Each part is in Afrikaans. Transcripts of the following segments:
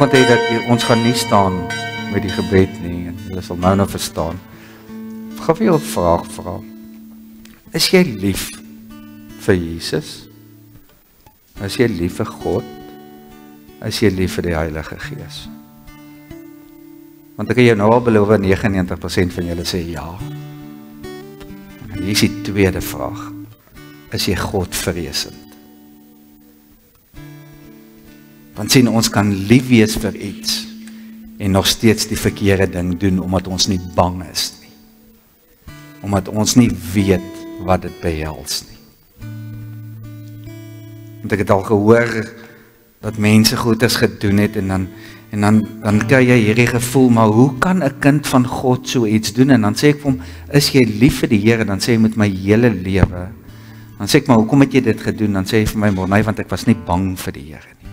vanoggend het dat ons gaan nie staan met die gebed nie, en julle sal nou verstaan. Ek gaan vir jou 'n vraag vra. Is jy lief vir Jesus? Is jy lief vir God? Is jy lief vir die Heilige Gees? Want ek kan jou nou al beloof, 99% van julle sê ja. En hier is die tweede vraag. Is jy Godvreesend? Want sien, ons kan lief wees vir iets en nog steeds die verkeerde ding doen, omdat ons nie bang is nie. Omdat ons nie weet wat dit behels nie. Want ek het al gehoor dat mense goeders gedoen het en dan kry jy hierdie gevoel, maar hoe kan 'n kind van God so iets doen? En dan sê ek vir hom, is jy lief vir die Here? Dan sê hy, met my hele lewe. Dan sê ek, maar hoekom het jy dit gedoen? Dan sê hy vir my, nee, want ek was nie bang vir die Here nie.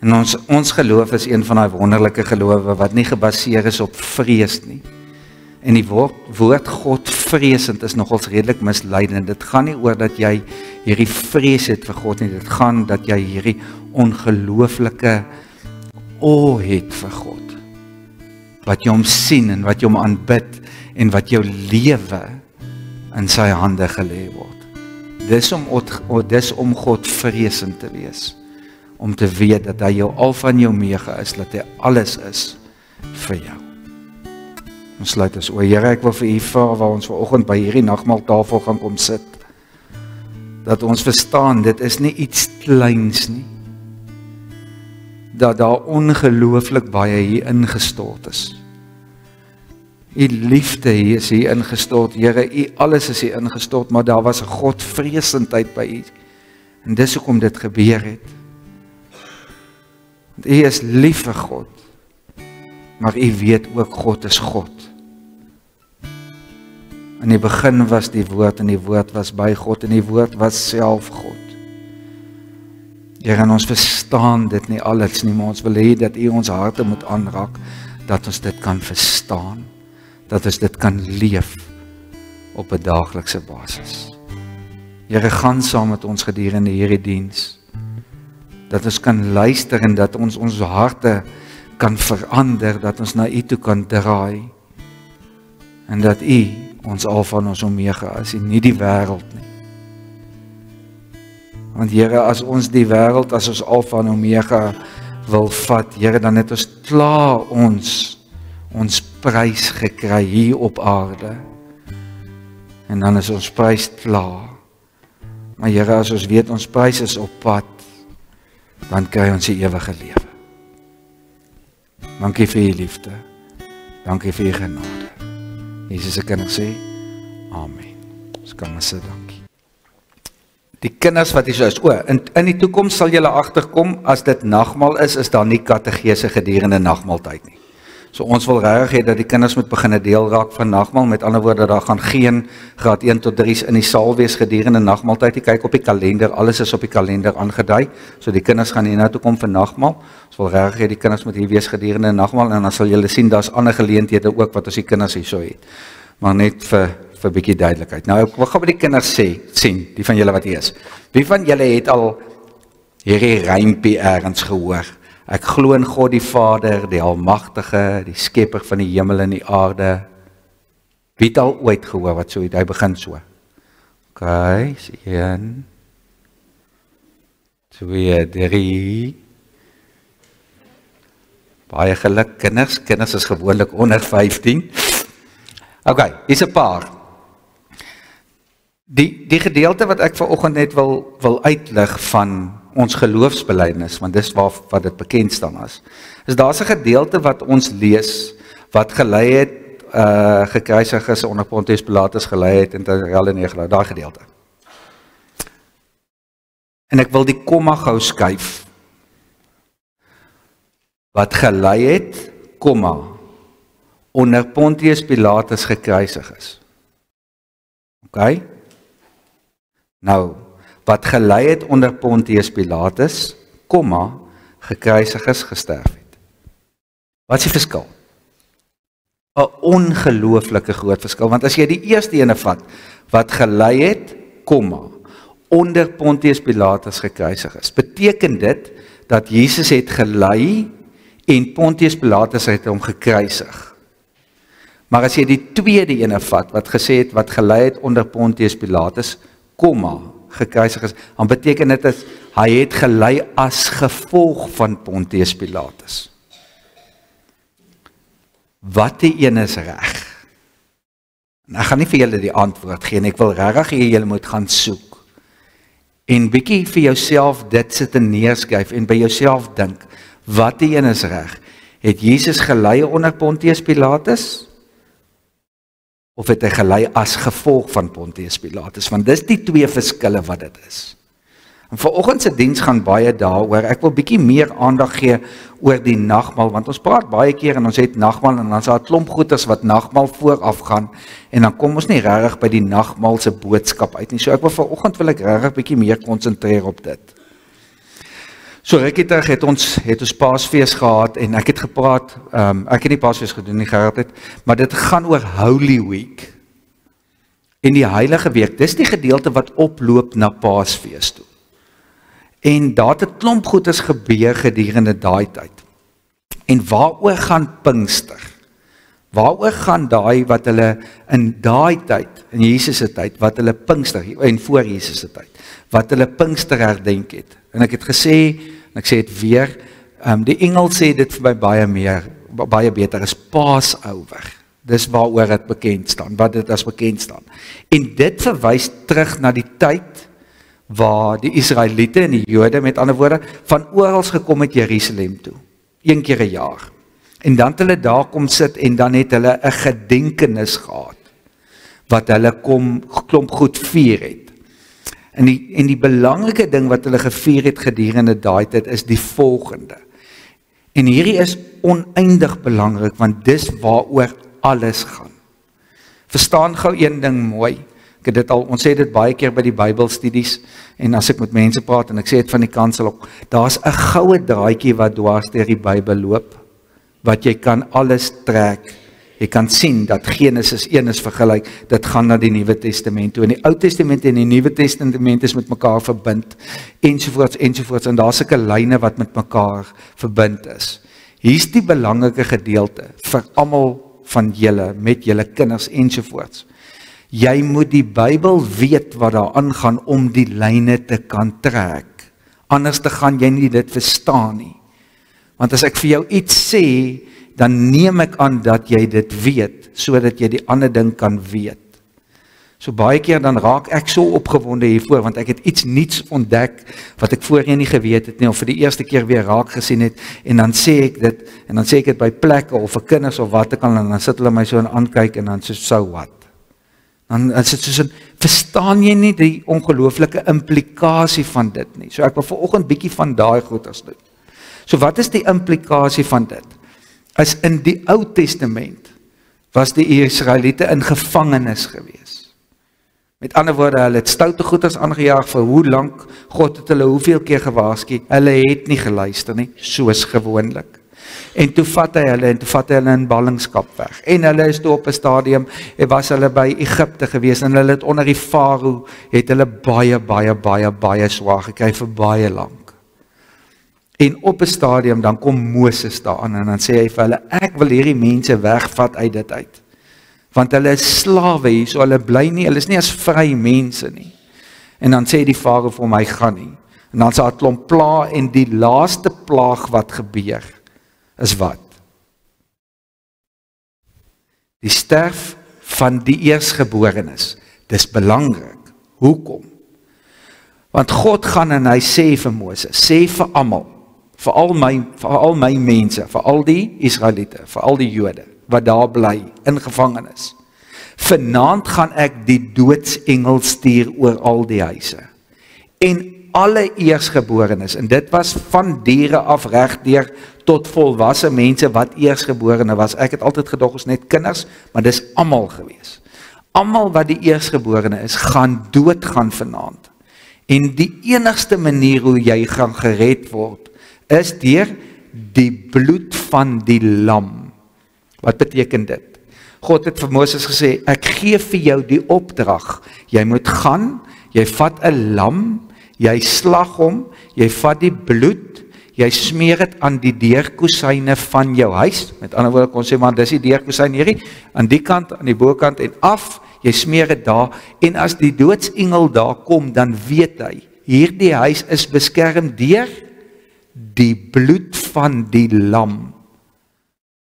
En ons geloof is een van die wonderlike gelowe wat nie gebaseer is op vrees nie. En die woord Godvreesend is nogals redelik misleidend. Dit gaan nie oor dat jy hierdie vrees het vir God nie. Dit gaan dat jy hierdie ongelooflike awe het vir God. Wat jy hom sien en wat jy hom aanbid en wat jou lewe in sy hande gelê word. Dis om Godvreesend te wees. Om te weet dat hy jou alfa en jou omega is, dat hy alles is vir jou. Ons sluit ons oë. Here, ek wil vir u vra waar ons vanoggend by hierdie nagmaaltafel gaan kom sit. Dat ons verstaan, dit is nie iets kleins nie. Dat daar ongelooflik baie hier ingestort is. U liefde hier is hier ingestort. Here, u alles is hier ingestort, maar daar was 'n Godvreesendheid by u. En dis hoekom dit gebeur het. Want u is lief vir God, maar u weet ook God is God. In die begin was die woord en die woord was by God en die woord was self God. Here, en ons verstaan dit nie alles nie, maar ons wil hê dat u ons harte moet aanraak, dat ons dit kan verstaan, dat ons dit kan leef op 'n daaglikse basis. Here, gaan saam met ons gedurende hierdie diens, dat ons kan luister en dat ons harte kan verander, dat ons na u toe kan draai, en dat u ons alfa en ons omega is, en nie die wêreld nie. Want Here, as ons die wêreld as ons alfa en omega wil vat, Here, dan het ons klaar ons prys gekry hier op aarde, en dan is ons prys klaar. Maar Here, as ons weet ons prys is op pad, dan kry ons die ewige lewe. Dankie vir u liefde. Dankie vir u genade. Jesus, ek kan sê, amen. Ons kan maar sê dankie. Die kinders wat hier so is, in die toekoms sal julle agterkom, as dit nagmaal is daar nie kategese gedurende nagmaaltyd nie. So ons wil regtig hê dat die kinders moet begin deel raak van nagmaal, met ander woorde, daar gaan geen graad 1 tot 3 in die saal wees gedurende nagmaaltyd. Jy kyk op die kalender, alles is op die kalender aangedui, so die kinders gaan hier na toe kom vir nagmaal. Ons wil regtig hê die kinders moet hier wees gedurende nagmaal, en dan sal julle sien, daar's ander geleenthede ook wat ons die kinders hier so het. Maar net vir bietjie duidelikheid. Nou, ek wil gou by die kinders sien, die van julle wat hier is. Wie van julle het al hierdie rympie ergens gehoor? Ek glo in God die Vader, die Almagtige, die Skepper van die hemel en die aarde. Wie het al ooit gehoor wat so het? Hy begin so. OK, 1, 2, 3. Baie geluk, kinders. Kinders is gewoonlik onder 15. OK, hier's 'n paar. Die gedeelte wat ek vanoggend net wil uitlig van ons geloofsbelijdenis, want dis wat dit bekend staan as. Daar's 'n gedeelte wat ons lees, wat gelei het, gekruisig is onder Pontius Pilatus, gelei het in Terrell en Egelaar, daai gedeelte. En ek wil die komma gou skuif. Wat gelei het, komma, onder Pontius Pilatus gekruisig is. OK? Nou, wat gelei het onder Pontius Pilatus, komma, gekruisig is, gesterf het. Wat is die verskil? 'n Ongelooflike groot verskil, want as jy die eerste ene vat, wat gelei het, komma, onder Pontius Pilatus gekruisig is, beteken dit, dat Jesus het gelei en Pontius Pilatus het hom gekruisig. Maar as jy die tweede ene vat, wat gesê het, wat gelei het onder Pontius Pilatus, gekruisig is, dan beteken dit is, hy het gelei as gevolg van Pontius Pilatus. Wat die een is reg? En ek gaan nie vir julle die antwoord gee, en ek wil regtig hê julle moet gaan soek. En bietjie vir jouself dit sit en neerskryf, en by jouself dink, wat die een is reg? Het Jesus gelei onder Pontius Pilatus? Of het hy gelei as gevolg van Pontius Pilatus? Want dis die twee verskille wat dit is. En vanoggend se diens gaan baie daaroor. Ek wil bietjie meer aandag gee oor die nagmaal, want ons praat baie keer en ons het nagmaal en dan is daar 'n klomp goeters wat nagmaal vooraf gaan en dan kom ons nie regtig by die nagmaal se boodskap uit nie. So ek wil vanoggend regtig bietjie meer konsentreer op dit. So rukkie terug het ons Paasfees gehad en ek het gepraat, ek het nie Paasfees gedoen nie, Gerard het, maar dit gaan oor Holy Week. En die Heilige Week, dis die gedeelte wat oploop na Paasfees toe. En daar het 'n klomp goeders gebeur gedurende daai tyd. En waaroor gaan Pinkster? Waaroor gaan daai wat hulle in daai tyd, in Jesus se tyd, wat hulle Pinkster, en voor Jesus se tyd, wat hulle Pinkster herdenk het. En ek het gesê, en ek sê dit weer, die Engels sê dit vir my baie beter, is Passover. Dis waaroor dit bekend staan, wat dit as bekend staan. En dit verwys terug na die tyd waar die Israeliete en die Jode, met ander woorde, van oral gekom het Jerusalem toe, 1 keer 'n jaar. En dan het hulle daar kom sit en dan het hulle 'n gedenkenis gehad, wat hulle klomp goed vier het. En die belangrike ding wat hulle gevier het gedurende daai tyd is die volgende. En hierdie is oneindig belangrik, want dis waaroor alles gaan. Verstaan gou een ding mooi. Ons sê dit baie keer by die Bybelstudies, en as ek met mense praat, en ek sê dit van die kansel ook, daar's 'n goue draadjie wat dwars deur die Bybel loop, wat jy kan alles trek. Jy kan sien dat Genesis 1 is vergelyk, dit gaan na die Nuwe Testament toe, en die Ou Testament en die Nuwe Testament is met mekaar verbind, ensovoorts, en daar's sulke lyne wat met mekaar verbind is. Hier's die belangrike gedeelte, vir almal van julle, met julle kinders, ensovoorts. Jy moet die Bybel weet wat daar aangaan om die lyne te kan trek. Anders te gaan jy nie dit verstaan nie. Want as ek vir jou iets sê, dan neem ek aan dat jy dit weet, sodat jy die ander ding kan weet. So baie keer dan raak ek so opgewonde hiervoor, want ek het iets niets ontdek, wat ek voorheen nie geweet het nie, of vir die eerste keer weer raak gesien het, en dan sê ek dit by plekke, of vir kinders, of wat ek kan, en dan sit hulle my so in aankyk, en dan so wat. Dan is dit soos, verstaan jy nie die ongelooflike implikasie van dit nie. So ek wil vanoggend bietjie van daai goeders doen. So wat is die implikasie van dit? As in die Ou Testament was die Israeliete in gevangenis gewees. Met ander woorde, hulle het stoute goeders aangejaag vir hoe lank, God het hulle hoeveel keer gewaarsku, hulle het nie geluister nie, soos gewoonlik. En toe vat hy hulle in ballingskap weg. En hulle is toe op 'n stadium, was hulle by Egipte gewees, en hulle het onder die Farao, het hulle baie swaar gekry vir baie lank. En op 'n stadium, dan kom Moses daaraan, en dan sê hy vir hulle, ek wil hierdie mense wegvat uit dit uit. Want hulle is slawe hier, so hulle bly nie, hulle is nie as vry mense nie. En dan sê die Farao vir my, gaan nie. En dan sê 'n klomp pla, en die laaste plaag wat gebeur, is wat? Die sterf van die eersgeborenes. Dis belangrik. Hoekom? Want God gaan en hy sê vir Moses, sê vir almal, vir al my mense, vir al die Israeliete, vir al die Jode, wat daar bly, in gevangenis. Vanaand gaan ek die doodsengel stuur oor al die huise. En alle eersgeborenes, en dit was van diere af regdeur tot volwasse mense wat eersgeborene was. Ek het altyd gedog ons net kinders, maar dis almal gewees. Almal wat die eersgeborene is, gaan doodgaan vanaand. En die enigste manier hoe jy gaan gered word, is deur die bloed van die lam. Wat beteken dit? God het vir Moses gesê, ek gee vir jou die opdrag, jy moet gaan, jy vat 'n lam, jy slag hom, jy vat die bloed, jy smeer dit aan die deurkosyne van jou huis, met ander woorde kon sê, maar dis die deurkosyn hierdie, aan die kant, aan die bokant en af, jy smeer dit daar, en as die doodsengel daar kom, dan weet hy, hierdie huis is beskerm deur die bloed van die lam.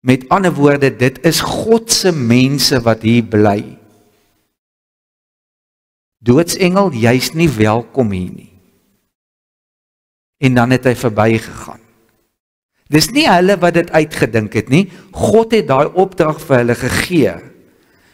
Met ander woorde, dit is God se mense wat hier bly. Doodsengel, jy's nie welkom hier nie. En dan het hy verbygegaan. Dis nie hulle wat dit uitgedink het nie, God het daai opdrag vir hulle gegee.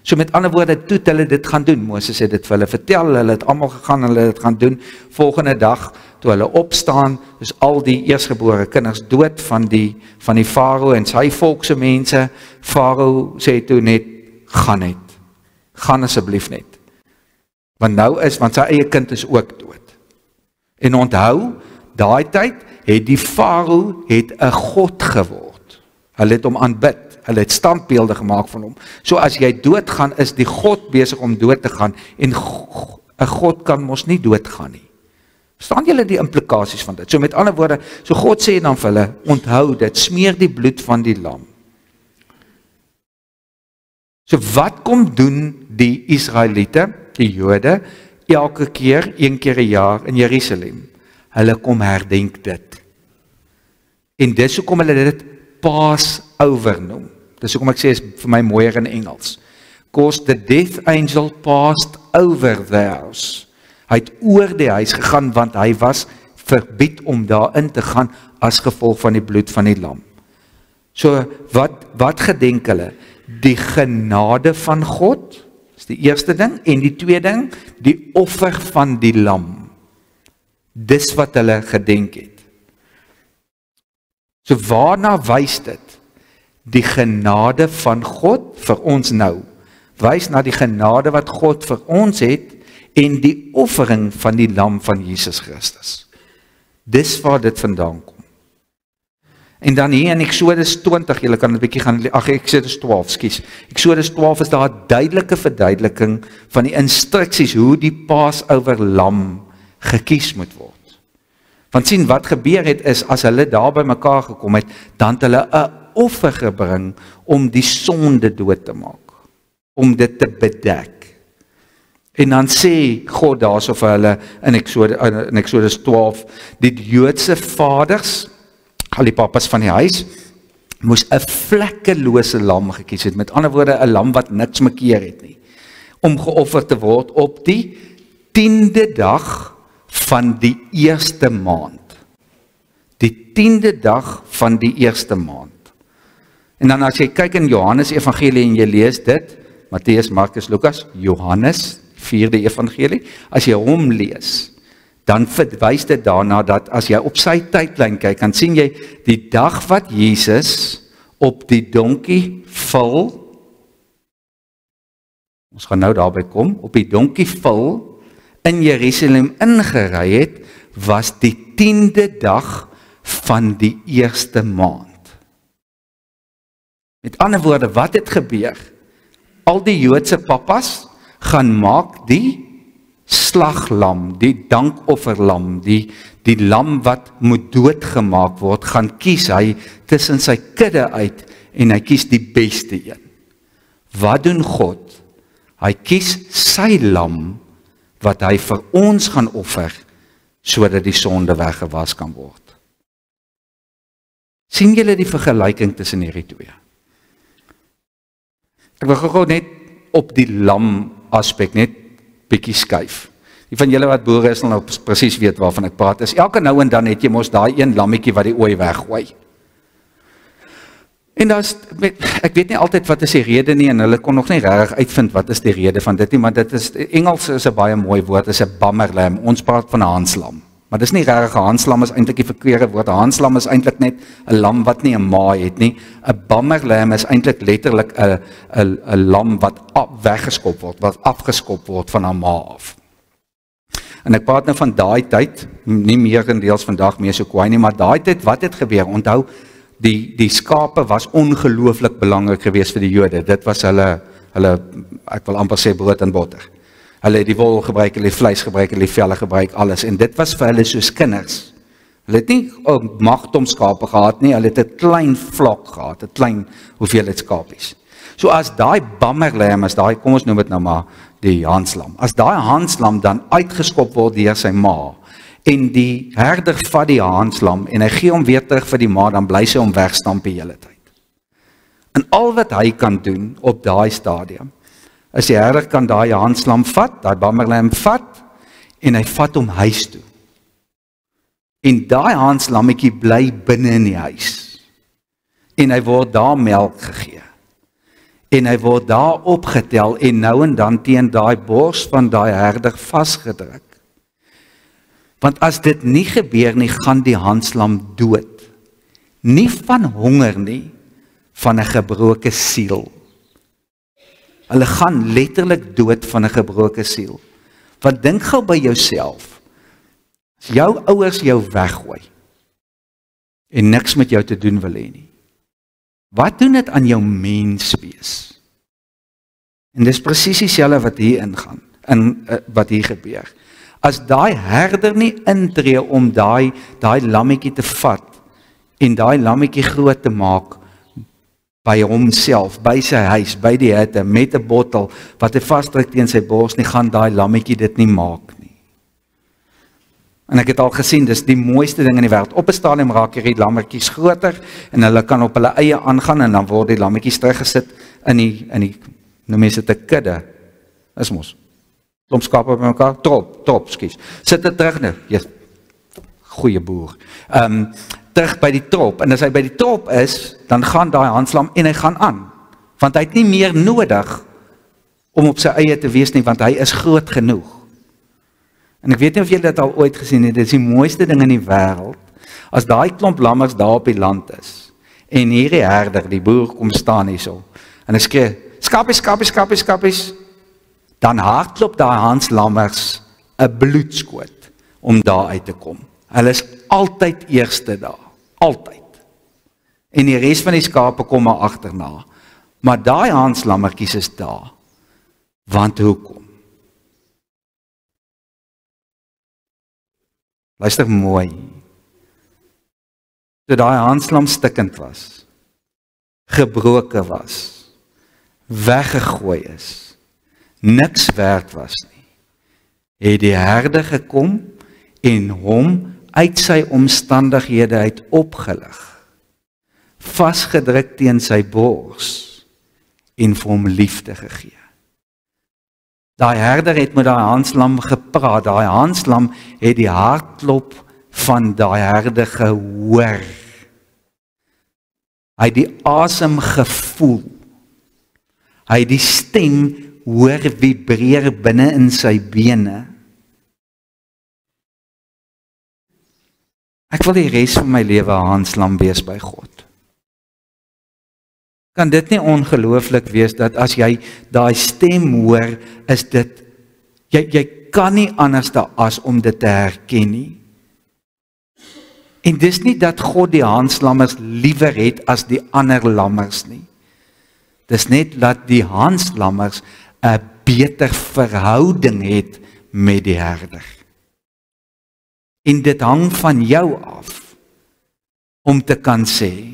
So met ander woorde, toe het hulle dit gaan doen. Moses het dit vir hulle vertel, hulle het almal gegaan, hulle het dit gaan doen. Volgende dag, toe hulle opstaan, is al die eersgebore kinders dood van die Farao en sy volkse mense. Farao sê toe net, gaan asseblief net. Want sy eie kind is ook dood. En onthou, daai tyd het die Farao 'n god geword. Hulle het hom aanbid. Hulle het standbeelde gemaak van hom. So as jy doodgaan, is die God besig om dood te gaan, en 'n God kan mos nie doodgaan nie. Verstaan julle die implikasies van dit? So met ander woorde, so God sê dan vir hulle, onthou dit, smeer die bloed van die lam. So wat kom doen die Israeliete, die Jode, elke keer, 1 keer 'n jaar in Jerusalem? Hulle kom herdenk dit. En dis hoekom hulle dit Passover noem. Dis hoekom ek sê, is vir my mooier in Engels. Because the death angel passed over the house. Hy het oor die huis gegaan, want hy was verbied om daarin te gaan, as gevolg van die bloed van die lam. So, wat gedenk hulle? Die genade van God, is die eerste ding, en die tweede ding, die offer van die lam. Dis wat hulle gedenk het. So waarna wys dit? Die genade van God vir ons nou. Wys na die genade wat God vir ons het, en die offering van die lam van Jesus Christus. Dis waar dit vandaan kom. En dan hier in Exodus 20, julle kan 'n bietjie gaan, Exodus 12, skus. Exodus 12 is daar 'n duidelike verduideliking van die instruksies, hoe die Passover lam gekies moet word. Want sien, wat gebeur het is, as hulle daar by mekaar gekom het, dan het hulle 'n offer gebring om die sonde dood te maak, om dit te bedek. En dan sê God daarso vir hulle in Exodus 12, die Joodse vaders, al die papas van die huis, moes 'n vlekkelose lam gekies het, met ander woorde 'n lam wat niks mekeer het nie, om geoffer te word op die 10de dag van die eerste maand. Die 10de dag van die eerste maand. En dan as jy kyk in Johannes Evangelie en jy lees dit, Matteus, Markus, Lukas, Johannes, 4de Evangelie, as jy hom lees, dan verwys dit daarna dat as jy op sy tydlyn kyk, dan sien jy die dag wat Jesus op die donkie val, ons gaan nou daarby kom, op die donkie val, in Jerusalem ingery het, was die 10de dag van die eerste maand. Met ander woorde, wat het gebeur? Al die Joodse papas gaan maak die slaglam, die dankofferlam, die lam wat moet doodgemaak word, gaan kies hy tussen sy kudde uit, en hy kies die beste een. Wat doen God? Hy kies sy lam, wat hy vir ons gaan offer, sodat die sonde weggewas kan word. Sien julle die vergelyking tussen hierdie twee? Ek wil gou net op die lam aspek net bietjie skuif. Die van julle wat boere is, nou presies weet waarvan ek praat, is elke nou en dan het jy mos daai een lammetjie wat die ooi weggooi. En ek weet nie altyd wat is die rede nie, en hulle kon nog nie regtig uitvind wat is die rede van dit nie, maar dit is, Engels is 'n baie mooi woord, is 'n bummer lamb, ons praat van 'n hanslam. Maar dis nie regtig 'n hanslam, is eintlik die verkeerde woord. 'n Hanslam is eintlik net 'n lam wat nie 'n maai het nie. 'n Bummer lamb is eintlik letterlik 'n lam wat weggeskop word, wat afgeskop word van haar ma af. En ek praat nou van daai tyd, nie meerendeels vandag meer so kwaai nie, maar daai tyd, wat het gebeur? Onthou, die skape was ongelooflik belangrik geweest vir die Jode. Dit was hulle, ek wil amper sê brood en botter. Hulle het die wol gebruik, hulle het vleis gebruik, hulle het velle gebruik, alles. En dit was vir hulle soos kinders. Hulle het nie 'n magdom skape gehad nie, hulle het 'n klein vlak gehad, 'n klein hoeveelheid skapies. So as daai bammerlam, kom ons noem dit nou maar die hanslam. As daai hanslam dan uitgeskop word deur sy ma, en die herder vat die hanslam en hy gee hom weer terug vir die ma, dan bly sy hom wegstamp die hele tyd. En al wat hy kan doen op daai stadium, is die herder kan daai hanslam vat, daai bammerlam vat, en hy vat hom huis toe. En daai hanslammetjie bly binne in die huis. En hy word daar melk gegee. En hy word daar opgetel en nou en dan teen daai bors van daai herder vasgedruk. Want as dit nie gebeur nie, gaan die hanslam dood. Nie van honger nie, van 'n gebroke siel. Hulle gaan letterlik dood van 'n gebroke siel. Want dink gou by jouself, as jou ouers jou weggooi, en niks met jou te doen wil hê nie, wat doen dit aan jou menswees? En dis presies dieselfde wat hier ingaan, wat hier gebeur. As daai herder nie intree om daai lammetjie te vat, en daai lammetjie groot te maak, by homself, by sy huis, by die hitte, met 'n bottel, wat hy vasdruk teen sy bors, nie gaan daai lammetjie dit nie maak nie. En ek het al gesien, dis die mooiste ding in die wêreld. Op 'n stadium raak hierdie lammetjies groter, en hulle kan op hulle eie aangaan, en dan word die lammetjies teruggesit in die noem mense dit 'n kudde, is mos, klomp skape by mekaar, trop, skies, sit dit terug nou, yes, goeie boer, terug by die trop, en as hy by die trop is, dan gaan daai hanslam en hy gaan aan, want hy het nie meer nodig om op sy eie te wees nie, want hy is groot genoeg. En ek weet nie of julle dit al ooit gesien het, dit is die mooiste ding in die wêreld, as daai klomp lammers daar op die land is, en hierdie herder, die boer kom staan hierso, en hy skree, skapies, dan hardloop daai hanslammers 'n bloedskoot om daar uit te kom. Hulle is altyd eerste daar, altyd. En die res van die skape kom maar agterna. Maar daai hanslammertjies is daar. Want hoekom? Luister mooi. Toe daai hanslam stikkend was, gebroken was, weggegooi is, niks werd was nie, het die herder gekom en hom uit sy omstandighede uit opgelig, vasgedruk teen sy bors en vir hom liefde gegee. Daai herder het met daai hanslam gepraat, daai hanslam het die hartklop van daai herder gehoor. Hy het die asem gevoel. Hy het die stem hoor vibreer binne in sy bene. Ek wil die res van my lewe 'n hanslam wees by God. Kan dit nie ongelooflik wees dat as jy daai stem hoor, is dit, jy kan nie anders as om dit te herken nie. En dis nie dat God die hanslammers liewer het as die ander lammers nie. Dis net dat die hanslammers 'n beter verhouding het met die herder. En dit hang van jou af om te kan sê,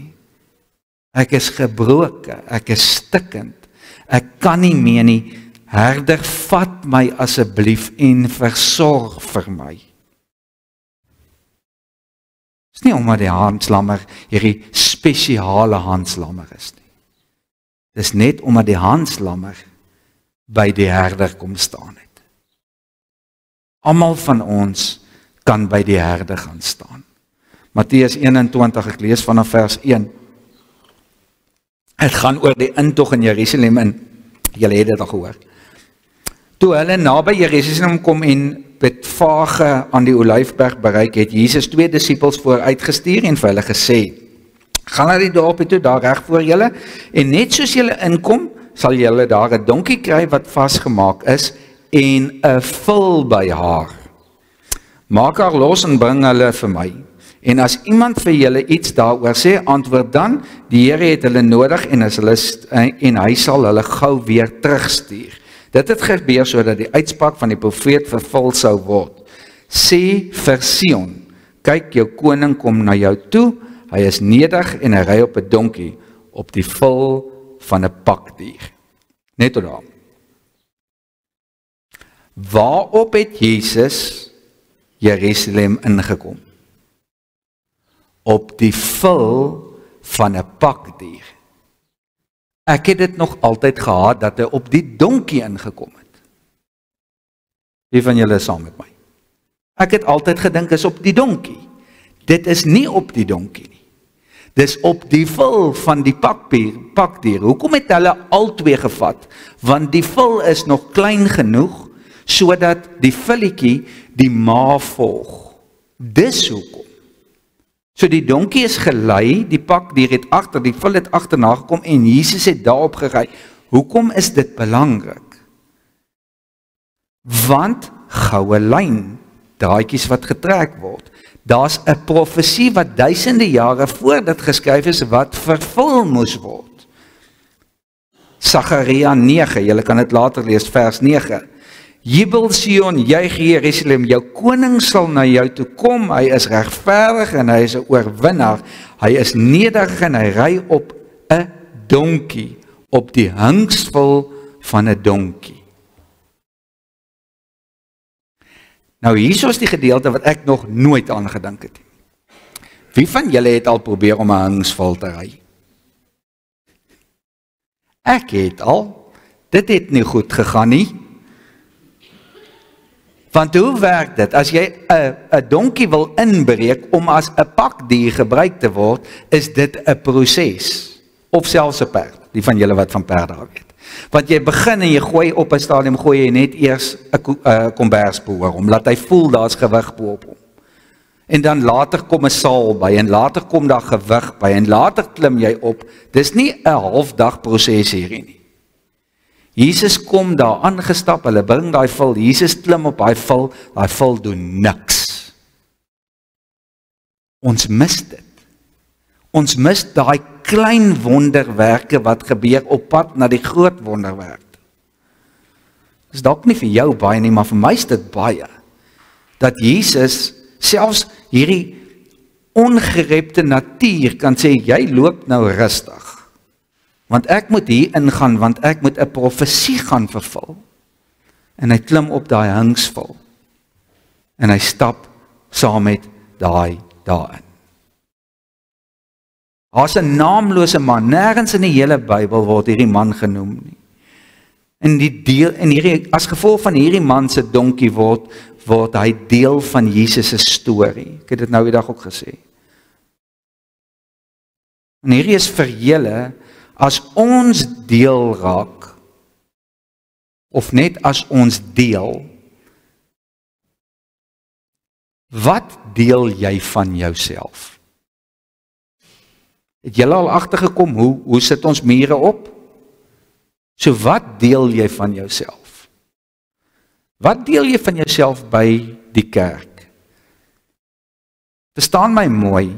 ek is gebroken, ek is stikkend, ek kan nie meer nie, herder, vat my asseblief en versorg vir my. Dis nie omdat die hanslammer hierdie spesiale hanslammer is nie. Dis net omdat die hanslammer by die herder kom staan het. Almal van ons kan by die herder gaan staan. Matteus 21, ek lees vanaf vers 1. Het gaan oor die intog in Jerusalem en julle het dit al gehoor. Toe hulle naby Jerusalem kom en Betfage aan die Olyfberg bereik het, Jesus 2 disippels vooruitgestuur en vir hulle gesê, gaan na die dorpie toe, daar reg voor julle, en net soos julle inkom, sal julle daar 'n donkie kry wat vasgemaak is, en 'n vul by haar. Maak haar los en bring hulle vir my. En as iemand vir julle iets daaroor sê, antwoord dan, die Here het hulle nodig en hy sal hulle gou weer terugstuur. Dit het gebeur sodat die uitspraak van die profeet vervul sou word. Sê vir Sion, kyk, jou koning kom na jou toe, hy is nederig en hy ry op 'n donkie, op die vel van 'n pakdier. Net tot daar. Waarop het Jesus Jerusalem ingekom? Op die vel van 'n pakdier. Ek het dit nog altyd gehad dat hy op die donkie ingekom het. Wie van julle is saam met my? Ek het altyd gedink is op die donkie. Dit is nie op die donkie nie. Dis op die vel van die pakdier. Hoekom het hulle albei gevat? Want die vel is nog klein genoeg sodat die villetjie die ma volg. Dis hoekom. So die donkie is gelei, die pakdier het agter, die vel het agterna gekom en Jesus het daarop gery. Hoekom is dit belangrik? Want goue lyn, draadjies wat getrek word. Daar's 'n profesie wat duisende jare voor dit geskryf is wat vervul moes word. Sagaria 9, julle kan dit later lees, vers 9. Jubel Sion, juig Jerusalem, jou koning sal na jou toe kom, hy is regverdig en hy is 'n oorwinnaar, hy is nederig en hy ry op 'n donkie, op die hingsvel van 'n donkie. Nou hier is die gedeelte wat ek nog nooit aan gedink het. Wie van julle het al probeer om 'n hingsvel te ry? Ek het al, dit het nie goed gegaan nie. Want hoe werk dit? As jy 'n donkie wil inbreek om as 'n pakdier gebruik te word, is dit 'n proses. Of selfs 'n perd, die van julle wat van perde weet. Want jy begin en jy gooi op 'n stadium, gooi jy net eers 'n kombersbo oor hom, laat hy voel daar's gewig bo op hom. En dan later kom 'n saal by, en later kom daar gewig by, en later klim jy op. Dis nie 'n halfdag proses hierdie nie. Jesus kom daar aangestap, hulle bring daai vel, Jesus klim op daai vel doen niks. Ons mis dit. Ons mis daai klein wonderwerke wat gebeur op pad na die groot wonderwerk. Dis dalk nie vir jou baie nie, maar vir my is dit baie. Dat Jesus selfs hierdie ongerepte natuur kan sê, jy loop nou rustig. Want ek moet hier ingaan, want ek moet 'n profesie gaan vervul. En hy klim op daai hingsvel. En hy stap saam met daai daarin. Daar's 'n naamlose man, nêrens in die hele Bybel word hierdie man genoem nie. En hierdie as gevolg van hierdie man se donkie word hy deel van Jesus se storie. Ek het dit nou die dag ook gesê. En hierdie is vir julle, as ons deel raak, of net as ons deel, wat deel jy van jouself? Het julle al agtergekom, hoe sit ons mure op? So wat deel jy van jouself? Wat deel jy van jouself by die kerk? Verstaan my mooi,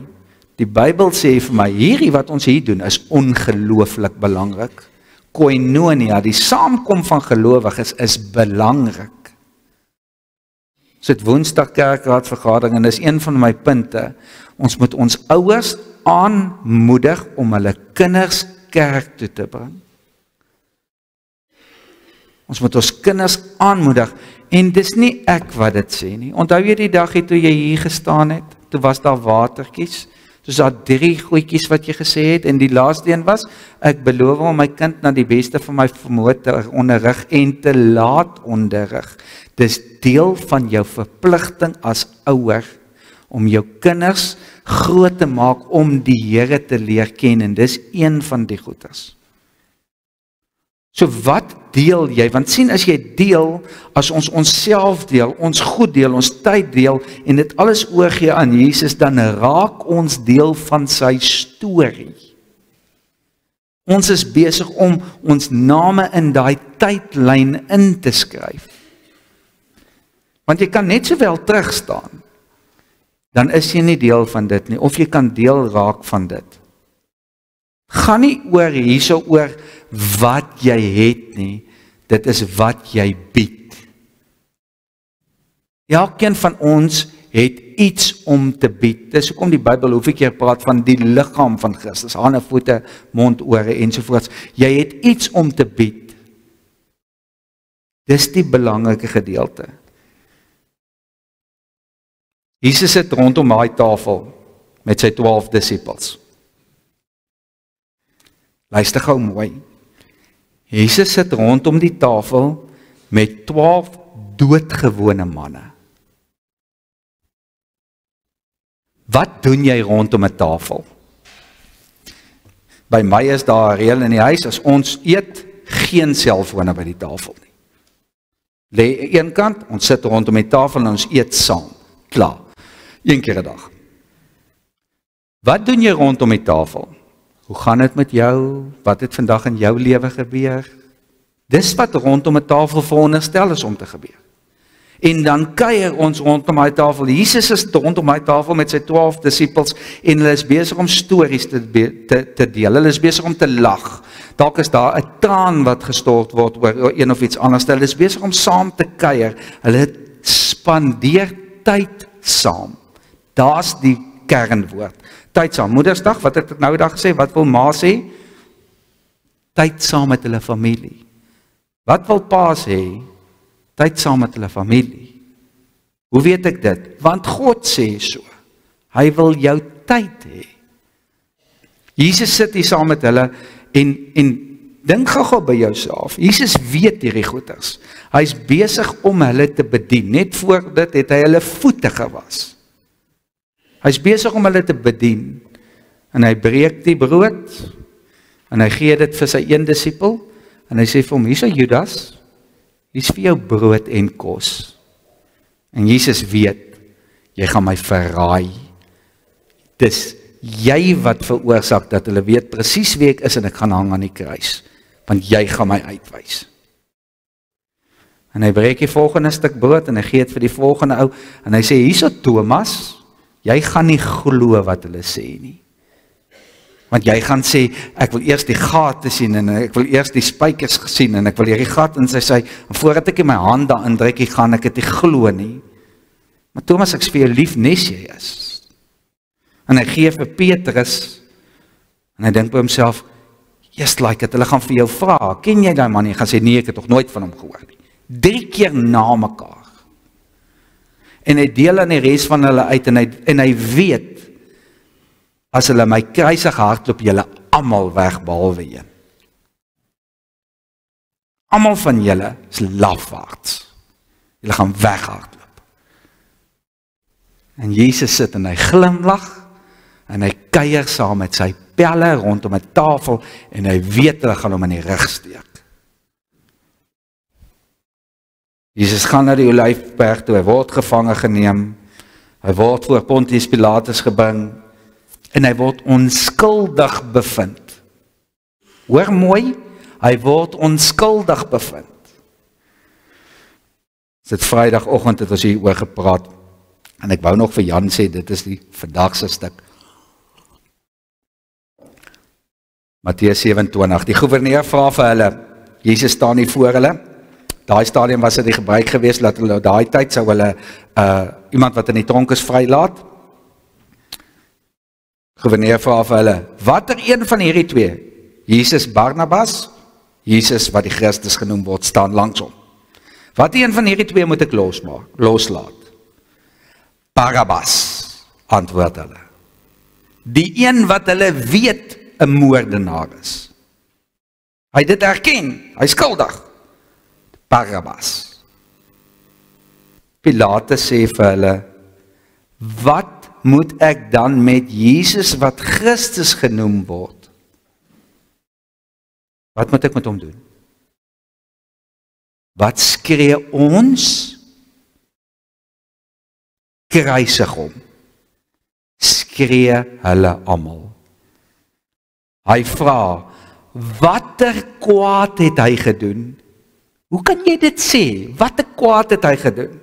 die Bybel sê vir my, hierdie wat ons hier doen is ongelooflik belangrik. Koinonia, die saamkom van gelowiges is belangrik. Ons het Woensdag kerkraadsvergadering en dis een van my punte. Ons moet ons ouers aanmoedig om hulle kinders kerk toe te bring. Ons moet ons kinders aanmoedig en dis nie ek wat dit sê nie. Onthou jy die dag toe jy hier gestaan het, toe was daar watertjies, soos daar 3 goedjies wat jy gesê het en die laaste een was, ek beloof om my kind na die beste van my vermoë te onderrig en te laat onderrig. Dis deel van jou verpligting as ouer om jou kinders groot te maak om die Here te leer ken en dis een van die goeders. So wat deel jy? Want sien, as jy deel, as ons onsself deel, ons goed deel, ons tyd deel en dit alles oorgee aan Jesus, dan raak ons deel van sy storie. Ons is besig om ons name in daai tydlyn in te skryf. Want jy kan net sowel terugstaan, dan is jy nie deel van dit nie, of jy kan deel raak van dit. Gaan nie oor hierso oor wat jy het nie, dit is wat jy bied. Elkeen van ons het iets om te bied. Dis hoekom die Bybel hoeveel keer praat van die liggaam van Christus, hande, voete, mond, ore ensovoorts. Jy het iets om te bied. Dis die belangrike gedeelte. Jesus sit rondom daai tafel met sy 12 disippels. Luister gou mooi. Jesus sit rondom die tafel met 12 doodgewone manne. Wat doen jy rondom 'n tafel? By my is daar 'n reël in die huis, as ons eet, geen selfone by die tafel nie. Lê een kant, ons sit rondom die tafel en ons eet saam. Klaar. Een keer 'n dag. Wat doen jy rondom die tafel? Hoe gaan dit met jou? Wat het vandag in jou lewe gebeur? Dis wat rondom 'n tafel veronderstel is om te gebeur. En dan kuier ons rondom die tafel. Jesus is rondom die tafel met sy 12 disippels en hulle is besig om stories te deel. Hulle is besig om te lag. Dalk is daar 'n traan wat gestort word oor een of iets anders. Hulle is besig om saam te kuier. Hulle spandeer tyd saam. Daar's die kernwoord. Tyd saam. Moedersdag, wat het ek nou dag gesê? Wat wil ma sê? Tyd saam met hulle familie. Wat wil pa sê? Tyd saam met hulle familie. Hoe weet ek dit? Want God sê so. Hy wil jou tyd hê. Jesus sit hier saam met hulle en dink gou by jouself. Jesus weet hierdie goeters. Hy's besig om hulle te bedien. Net voor dit het hy hulle voete gewas. Hy's besig om hulle te bedien. En hy breek die brood en hy gee dit vir sy een disipel en hy sê vir hom, hier's Judas, hier's vir jou brood en kos. En Jesus weet, jy gaan my verraai. Dis jy wat veroorsaak dat hulle weet presies wie ek is en ek gaan hang aan die kruis, want jy gaan my uitwys. En hy breek die volgende stuk brood en hy gee dit vir die volgende ou en hy sê, hier's Thomas, jy gaan nie glo wat hulle sê nie. Want jy gaan sê, ek wil eers die gate sien en ek wil eers die spykers sien en ek wil hierdie gat in sy sy, en voordat ek my hand daarin druk, gaan ek dit nie glo nie. Maar Thomas, ek is vir jou lief, nes jy is. En hy gee vir Petrus, en hy dink by homself, just like it, hulle gaan vir jou vra, ken jy die man? Hy gaan sê, nee, ek het nog nooit van hom gehoor nie. 3 keer na mekaar. En hy deel aan die res van hulle uit, en hy weet, as hulle my kruisig hardloop, julle almal weg, behalwe een. Almal van julle is lafwaarts. Julle gaan weghardloop. En Jesus sit en hy glimlag, en hy kuier saam met sy pelle rondom 'n tafel, en hy weet hulle gaan hom in die rug steek. Jesus gaan na die Olyfberg toe, hy word gevange geneem, hy word voor Pontius Pilatus gebring, en hy word onskuldig bevind. Hoor mooi, hy word onskuldig bevind. Dit Vrydagoggend het ons hier oor gepraat, en ek wou nog vir Jan sê, dit is die vandagse stuk. Matteus 27, die gouverneur vra vir hulle, Jesus staan hier voor hulle, daai stadium was dit die gebruik geweest, dat hulle daai tyd sou hulle iemand wat in die tronk is vrylaat. Gouverneur vra vir hulle, watter een van hierdie twee, Jesus Barnabas, Jesus wat die Christus genoem word, staan langs hom. Watter een van hierdie twee moet ek loslaat? Barabbas, antwoord hulle. Die een wat hulle weet 'n moordenaar is. Hy het dit erken, hy is skuldig. Barabbas. Pilatus sê vir hulle, wat moet ek dan met Jesus wat Christus genoem word? Wat moet ek met hom doen? Wat skree ons? Kruisig hom. Skree hulle almal. Hy vra, watter kwaad het hy gedoen? Hoe kan jy dit sê? Watter kwaad het hy gedoen?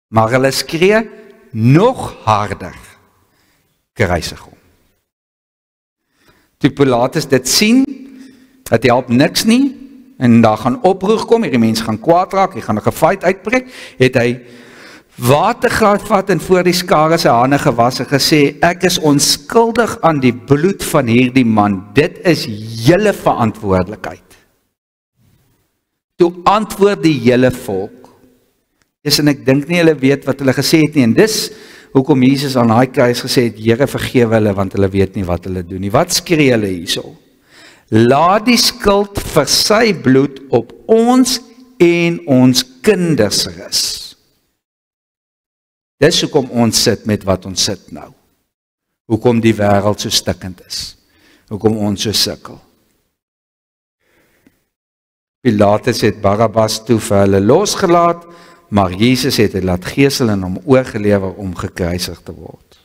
Maar hulle skree nog harder, kruisig hom. Toe Pilatus dit sien, dat help niks nie, en daar gaan oproer kom, hierdie mense gaan kwaad raak, hy gaan 'n gefight uitbreek, het hy water gevat en voor die skare se hande gewas en gesê, ek is onskuldig aan die bloed van hierdie man, dit is julle verantwoordelikheid. Toe antwoord die hele volk, en ek dink nie hulle weet wat hulle gesê het nie, en dis hoekom Jesus aan daai kruis gesê het, Here vergewe hulle, want hulle weet nie wat hulle doen nie. Wat skree hulle hierso? Laat die skuld vir sy bloed op ons en ons kinders rus. Dis hoekom ons sit met wat ons sit nou. Hoekom die wêreld so stikkend is. Hoekom ons so sukkel. Pilatus het Barabbas toe vir hulle losgelaat, maar Jesus het hy laat gesel en hom oorgelewer om gekruisig te word.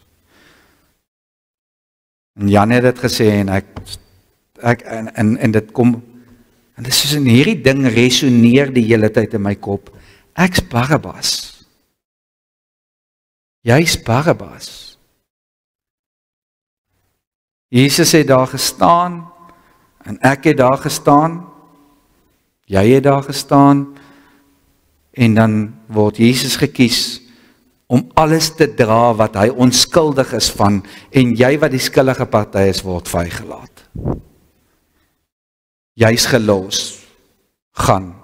En Jan het dit gesê en dit kom, en dit is in hierdie ding resoneer die hele tyd in my kop, ek's Barabbas. Jy's Barabbas. Jesus het daar gestaan, en ek het daar gestaan, jy het daar gestaan, en dan word Jesus gekies om alles te dra wat hy onskuldig is van, en jy wat die skuldige party is, word vrygelaat. Jy's gelos, gaan.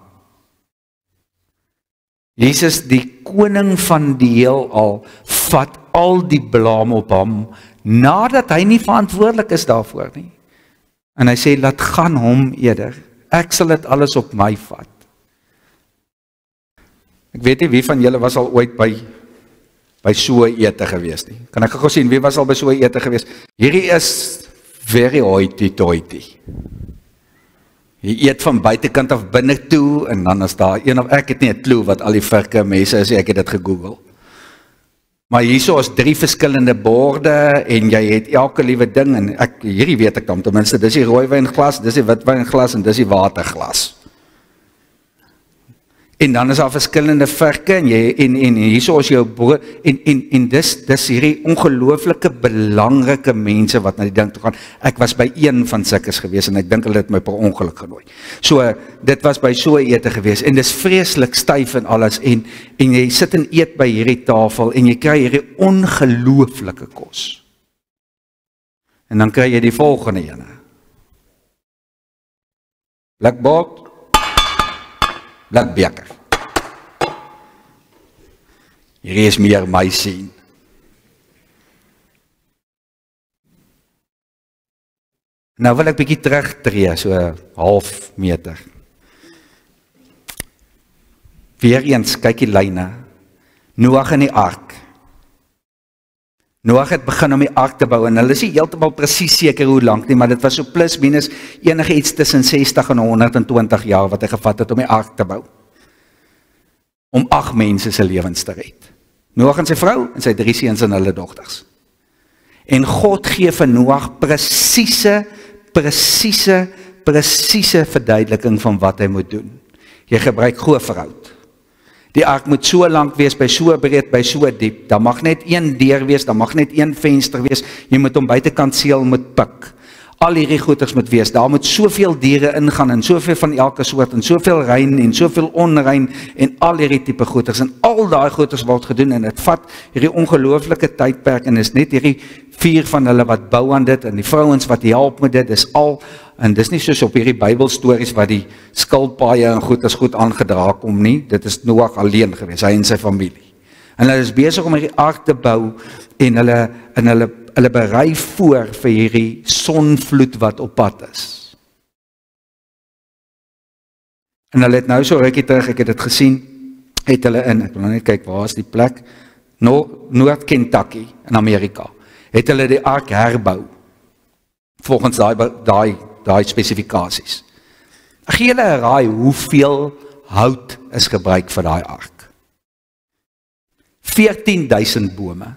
Jesus, die koning van die heelal, vat al die blame op hom, nadat hy nie verantwoordelik is daarvoor nie. En hy sê, laat gaan hom eerder, ek sal dit alles op my vat. Ek weet nie wie van julle was al ooit by so 'n ete gewees nie. Kan ek gou sien, wie was al by so 'n ete gewees? Hierdie is very hoity-toity. Jy eet van buitekant af binne toe, en dan is daar een of ek het nie 'n klou wat al die virke mense is, ek het dit gegoogel. Maar hierso is 3 verskillende borde, en jy het elke liewe ding, en hierdie weet ek dan, ten minste, dis die rooiwynglas, dis die witwynglas, en dis die waterglas. En dan is daar verskillende virke, en hierso is jou brood, en dis hierdie ongelooflike belangrike mense wat na die ding toe gaan. Ek was by een van sulkes gewees, en ek dink hulle het my per ongeluk genooi. So, dit was by so 'n ete gewees, en dis vreeslik styf en alles, en jy sit en eet by hierdie tafel, en jy kry hierdie ongelooflike kos. En dan kry jy die volgende ene. Blikbord, blikbeker. Hierdie is meer my sien. Nou wil ek bietjie terugtree, so 'n half meter. Weereens, kyk die lyne. Noag in die ark. Noag het begin om die ark te bou, en hulle is nie heeltemal presies seker hoe lank nie, maar dit was so plus minus enige iets tussen 60 en 120 jaar wat hy gevat het om die ark te bou. Om 8 mense se lewens te red. Noag en sy vrou en sy 3 seuns en hulle dogters. En God gee vir Noag presiese verduideliking van wat hy moet doen. Jy gebruik goeverhout. Die ark moet so lank wees, by so breed, by so diep. Daar mag net 1 deur wees, daar mag net 1 venster wees. Jy moet hom buitekant seël met pik. Al hierdie goeders moet wees. Daar moet soveel diere ingaan, en soveel van elke soort, en soveel rein en soveel onrein, en al hierdie tipe goeders, en al daai goeders word gedoen, en dit vat hierdie ongelooflike tydperk, en is net hierdie 4 van hulle wat bou aan dit, en die vrouens wat help met dit, dis al, en dis nie soos op hierdie Bybelstories wat die skilpaaie en goeders goed aangedra kom nie, dit is Noag alleen gewees, hy en sy familie. En hulle is besig om hierdie ark te bou, en hulle berei voor vir hierdie sonvloed wat op pad is. En hulle het nou so rukkie terug, ek het dit gesien, het hulle ek wil net kyk, waar is die plek? Noord Kentucky in Amerika, het hulle die ark herbou, volgens daai spesifikasies. Ek gee julle 'n raai, hoeveel hout is gebruik vir daai ark? 14.000 bome.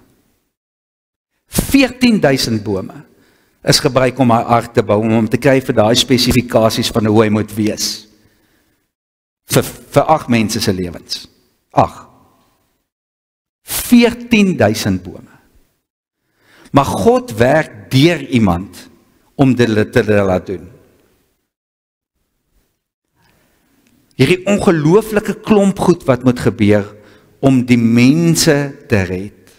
14.000 bome is gebruik om hy ark te bou, om te kry vir daai spesifikasies van hoe hy moet wees. Vir 8 mense se lewens. 8. 14.000 bome. Maar God werk deur iemand om dit te laat doen. Hierdie ongelooflike klomp goed wat moet gebeur om die mense te red.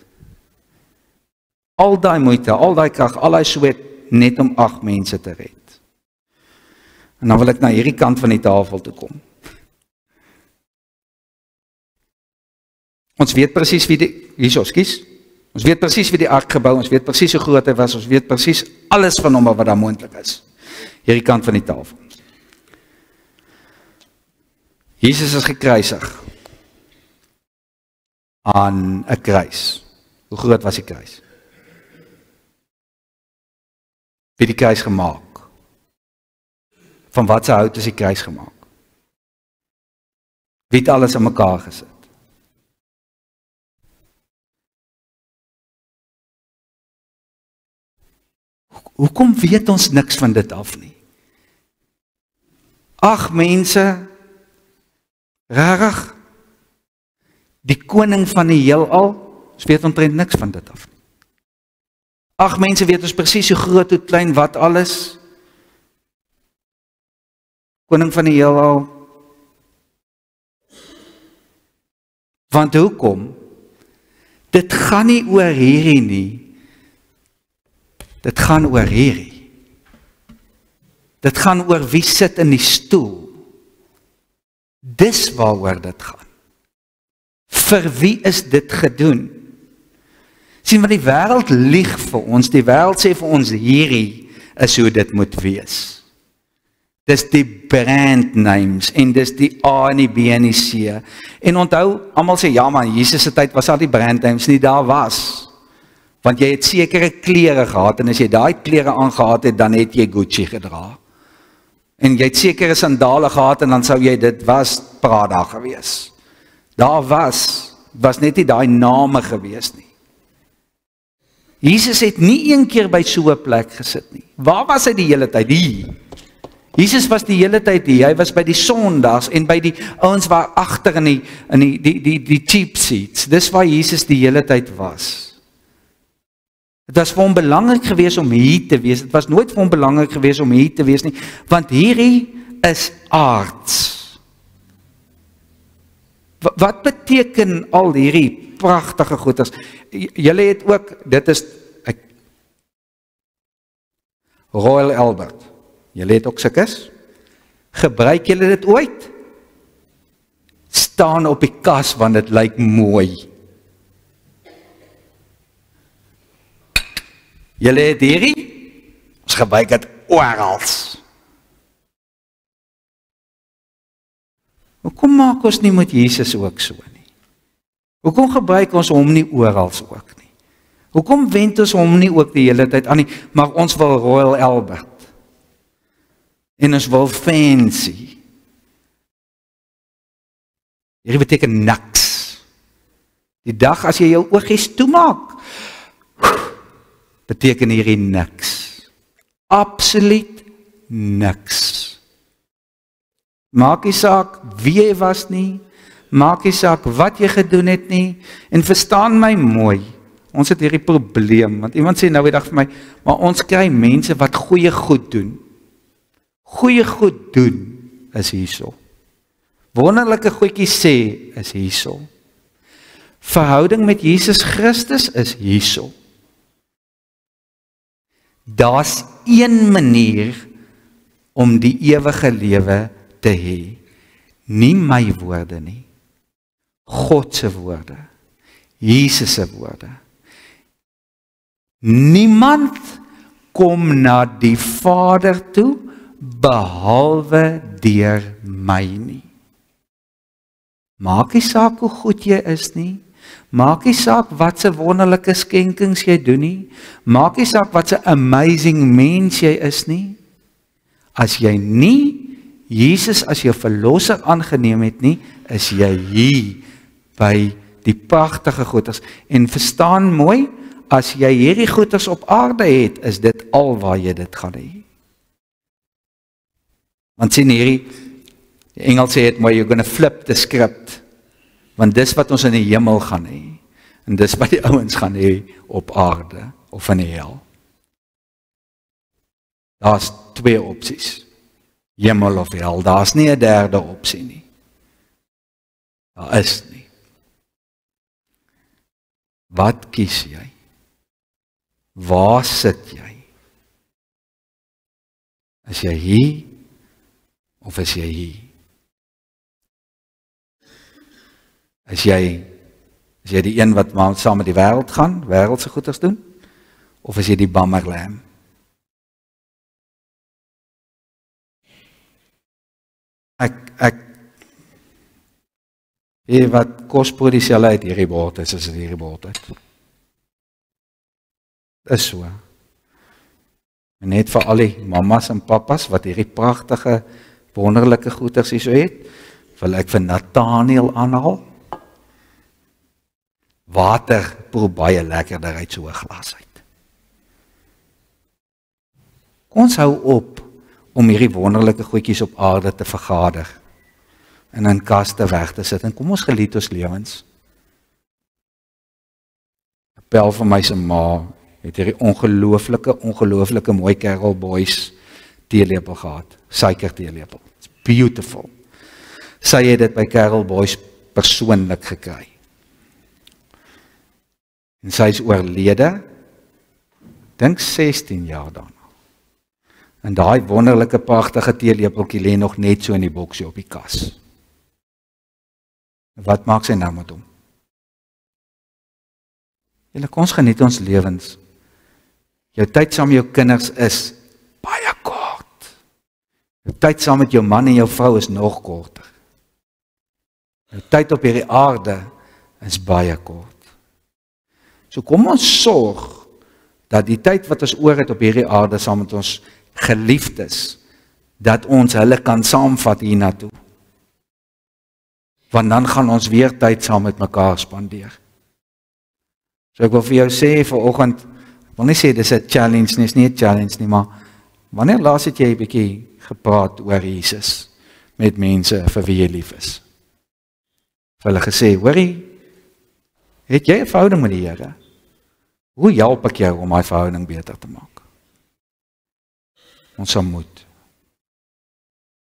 Al daai moeite, al daai krag, al daai sweat, net om 8 mense te red. En dan wil ek na hierdie kant van die tafel toe kom. Ons weet presies wie ons weet presies wie die ark gebou, ons weet presies hoe groot hy was, ons weet presies alles van hom wat daar moontlik is. Hierdie kant van die tafel. Jesus is gekruisig aan 'n kruis. Hoe groot was die kruis? Wie die kruis gemaak? Van wat se hout is die kruis gemaak? Wie het alles in mekaar gesit? Hoekom weet ons niks van dit af nie? 8 mense, rarig, die koning van die heelal, ons weet omtrent niks van dit af nie. 8 mense weet ons presies hoe groot, hoe klein, wat alles. Koning van die heelal. Want hoekom? Dit gaan nie oor hierdie nie. Dit gaan oor hierdie. Dit gaan oor wie sit in die stoel. Dis waaroor dit gaan. Vir wie is dit gedoen? Sien, want die wêreld lieg vir ons, die wêreld sê vir ons hierdie is hoe dit moet wees. Dis die brand names en dis die A en die B en die C. En onthou, almal sê ja man, Jesus se tyd was al die brand names nie daar was. Want jy het sekere klere gehad en as jy daai klere aangehad het, dan het jy Gucci gedra. En jy het sekere sandale gehad en dan sou jy dit was Prada gewees. Daar was net nie daai name gewees nie. Jesus het nie een keer by so 'n plek gesit nie. Waar was hy die hele tyd? Hier. Jesus was die hele tyd hier. Hy was by die sondags en by die ouens waar agter in die cheap seats. Dis waar Jesus die hele tyd was. Dit was vir hom belangrik geweest om hier te wees. Dit was nooit vir hom belangrik geweest om hier te wees nie, want hierdie is aards. Wat beteken al hierdie pragtige goeders? Julle het ook, dit is Royal Albert. Julle het ook sulkes? Gebruik julle dit ooit? Staan op die kas want dit lyk mooi. Julle het hierdie? Ons gebruik dit oral. Hoekom maak ons nie met Jesus ook so nie? Hoekom gebruik ons hom nie oral ook nie? Hoekom wend ons hom nie ook die hele tyd aan nie? Maar ons wil Royal Albert. En ons wil fancy. Hierdie beteken niks. Die dag as jy jou oogies toemaak, beteken hierdie niks. Absoluut niks. Maak nie saak wie jy was nie, maak nie saak wat jy gedoen het nie, en verstaan my mooi, ons het hierdie probleem, want iemand sê nou die dag vir my, maar ons kry mense wat goeie goed doen. Goeie goed doen is hierso. Wonderlike goedjies sê is hierso. Verhouding met Jesus Christus is hierso. Daar's een manier om die ewige lewe te hê. Nie my woorde nie. God se woorde. Jesus se woorde. Niemand kom na die Vader toe behalwe deur my nie. Maak nie saak hoe goed jy is nie. Maak nie saak wat se wonderlike skenkings jy doen nie. Maak nie saak wat se amazing mens jy is nie. As jy nie Jesus as jou verlosser aangeneem het nie, is jy hier by die pragtige goeders. En verstaan mooi, as jy hierdie goeders op aarde het, is dit al waar jy dit gaan hê. Want sien hierdie, die Engels sê het mooi, you're gonna flip the script. Want dis wat ons in die hemel gaan hê. En dis wat die ouens gaan hê op aarde, of in die hel. Daar's 2 opsies. Hemel of hel, daar's nie 'n derde opsie nie. Daar is nie. Wat kies jy? Waar sit jy? Is jy hier of is jy hier? Is jy die een wat maar saam met die wêreld gaan, wêreldse goeders doen? Of is jy die bammerlam? Wat kospoor dieselfde uit hierdie bord is, as dit hierdie bord uit. Is so. En net vir al die mamas en papas, wat hierdie pragtige, wonderlike goeders hier so het, wil ek vir Nathaniel aanhaal. Water proe baie lekkerder uit so 'n glas uit. Ons hou op om hierdie wonderlike goedjies op aarde te vergader en in kaste weg te sit, en kom ons geniet ons lewens. Appel van my se ma het hierdie ongelooflike mooi Carol Boys teelepel gehad, suikerteelepel. It's beautiful. Sy het dit by Carol Boys persoonlik gekry. En sy is oorlede, dink 16 jaar daarna. En daai wonderlike pragtige teelepeltjie lê nog net so in die boksie op die kas. Wat maak sy nou met hom? Julle, kom ons geniet ons lewens. Jou tyd saam met jou kinders is baie kort. Jou tyd saam met jou man en jou vrou is nog korter. Jou tyd op hierdie aarde is baie kort. So kom ons sorg dat die tyd wat ons oor het op hierdie aarde saam met ons geliefdes, dat ons hulle kan saamvat hiernatoe. Want dan gaan ons weer tyd saam met mekaar spandeer. So ek wil vir jou sê vanoggend, ek wil nie sê dis 'n challenge nie, is nie 'n challenge nie, maar wanneer laas het jy 'n bietjie gepraat oor Jesus met mense vir wie jy lief is? Vir hulle gesê, hoorie, het jy 'n verhouding met die Here? Hoe help ek jou om my verhouding beter te maak? Ons sal moet.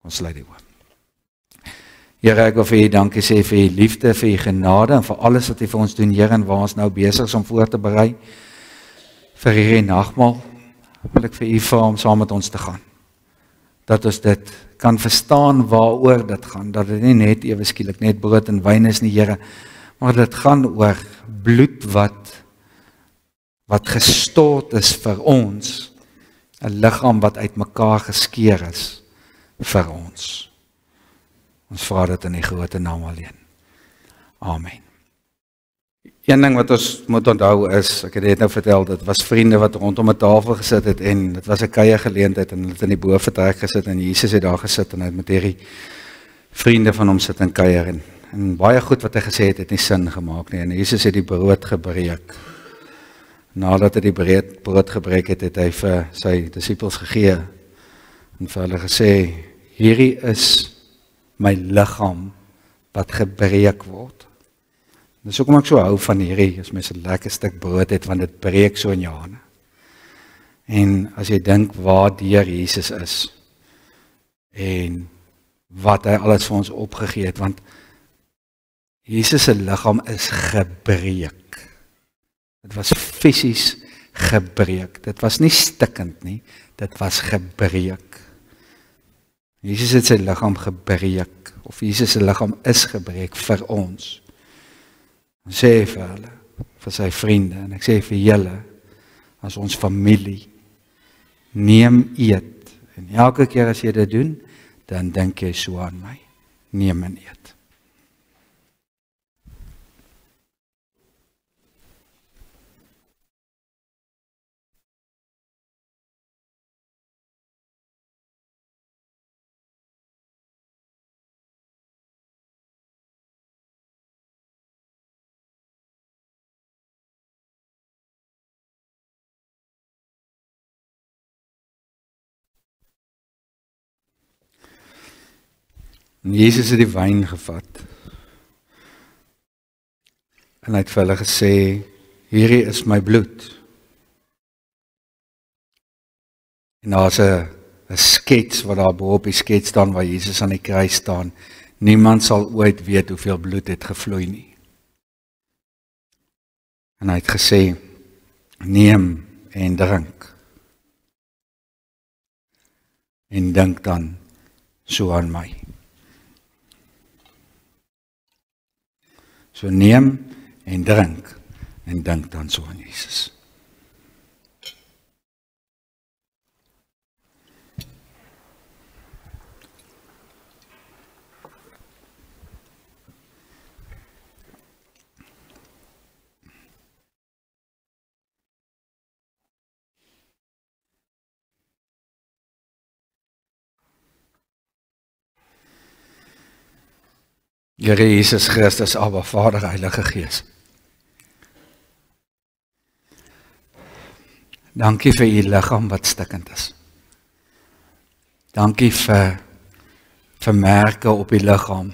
Ons sluit die woord. Here, ek wil vir U dankie sê vir U liefde, vir U genade en vir alles wat U vir ons doen, Here, en waar ons nou besig is om voor te berei vir hierdie nagmaal. Wil ek vir U vra om saam met ons te gaan. Dat ons dit kan verstaan waaroor dit gaan, dat dit nie net ewe skielik net brood en wyn is nie, Here, maar dit gaan oor bloed wat gestort is vir ons, 'n liggaam wat uitmekaar geskeur is vir ons. Ons vra dit in die groot naam alleen. Amen. Een ding wat ons moet onthou is, ek het net nou vertel, dit was vriende wat rondom 'n tafel gesit het en dit was 'n kuiergeleentheid en hulle het in die bovertrek gesit en Jesus het daar gesit en hy het met hierdie vriende van hom sit en kuier en baie goed wat hy gesê het nie sin gemaak nie en Jesus het die brood gebreek. Nadat hy die brood gebreek het, het hy vir sy disippels gegee en vir hulle gesê, hierdie is my liggaam wat gebreek word. Dis hoekom ek so hou van hierdie, as mens 'n lekker stuk brood het, want dit breek so in jou hande. En as jy dink waar deur Jesus is en wat hy alles vir ons opgegee het, want Jesus se liggaam is gebreek. Dit was fisies gebreek. Dit was nie stikkend nie, dit was gebreek. Jesus het sy liggaam gebreek, of Jesus se liggaam is gebreek vir ons. En sê vir hulle, vir sy vriende, en ek sê vir julle, as ons familie, neem eet, en elke keer as jy dit doen, dan dink jy so aan my, neem en eet. En Jesus het die wyn gevat. En hy het vir hulle gesê, hierdie is my bloed. En daar's 'n skets wat daar bo op die skets staan waar Jesus aan die kruis staan. Niemand sal ooit weet hoeveel bloed het gevloei nie. En hy het gesê, neem en drink. En dink dan so aan my. So neem en drink en dink dan so aan Jesus. Here Jesus Christus, Abba, Vader, Heilige Gees. Dankie vir u liggaam wat stikkend is. Dankie vir merke op die liggaam.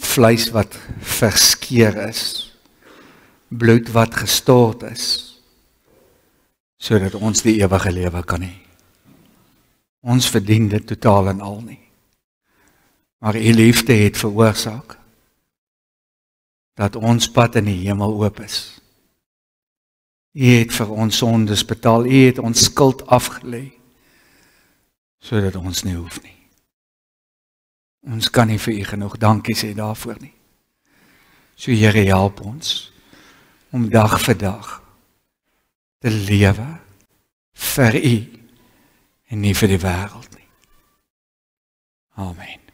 Vleis wat verskeur is. Bloed wat gestort is. Sodat ons die ewige lewe kan hê. Ons verdien dit totaal en al nie. Maar u liefde het veroorsaak dat ons pad in die hemel oop is. U het vir ons sondes betaal, u het ons skuld afgelê, sodat ons nie hoef nie. Ons kan nie vir u genoeg dankie sê daarvoor nie. So Here, help ons om dag vir dag te lewe vir u en nie vir die wêreld nie. Amen.